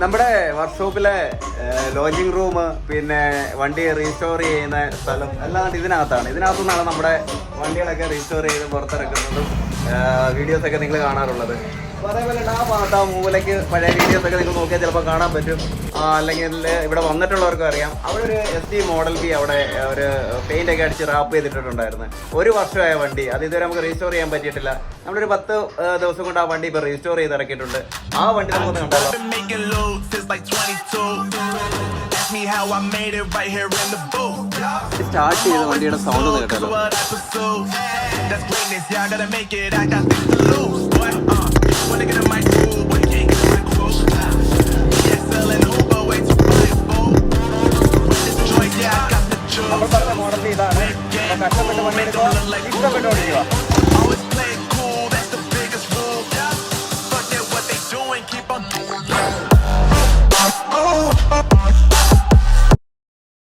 നമ്മുടെ വർക്ക്ഷോപ്പിലെ lodging room പിന്നെ വണ്ടി റീസ്റ്റോർ ചെയ്യുന്ന സ്ഥലം എല്ലാം ഇതിനകത്തുനിന്നാണ് നമ്മുടെ വണ്ടികളൊക്കെ റീസ്റ്റോർ ചെയ്ത് പുറത്തിറക്കുന്നതും വീഡിയോസൊക്കെ നിങ്ങൾ കാണാറുള്ളത്. അപ്പോൾ അതേപോലെ ആ ഭാഗത്ത് ആ മൂലയ്ക്ക് പഴയ വീഡിയോസൊക്കെ നിങ്ങൾ നോക്കിയാൽ ചിലപ്പോൾ കാണാൻ പറ്റും. അല്ലെങ്കിൽ ഇവിടെ വന്നിട്ടുള്ളവർക്കും അറിയാം. അവിടെ ഒരു SD മോഡൽ ബി അവിടെ ഒരു പെയിൻ്റൊക്കെ അടിച്ച് റാപ്പ് ചെയ്തിട്ടുണ്ടായിരുന്നു. 1 വർഷമായ വണ്ടി, അത് ഇതുവരെ നമുക്ക് റീസ്റ്റോർ ചെയ്യാൻ പറ്റിയിട്ടില്ല. നമ്മളൊരു 10 ദിവസം കൊണ്ട് ആ വണ്ടി ഇപ്പോൾ റീസ്റ്റോർ ചെയ്ത് ഇറക്കിയിട്ടുണ്ട്. ആ വണ്ടി നമുക്കൊന്ന് കണ്ടല്ലോ. സ്റ്റാർട്ട് ചെയ്ത വണ്ടിയുടെ സൗണ്ട് ഒന്ന് കേട്ടല്ലോ. That's greatness, yeah, I gotta make it, I got things to lose. Wanna get a mic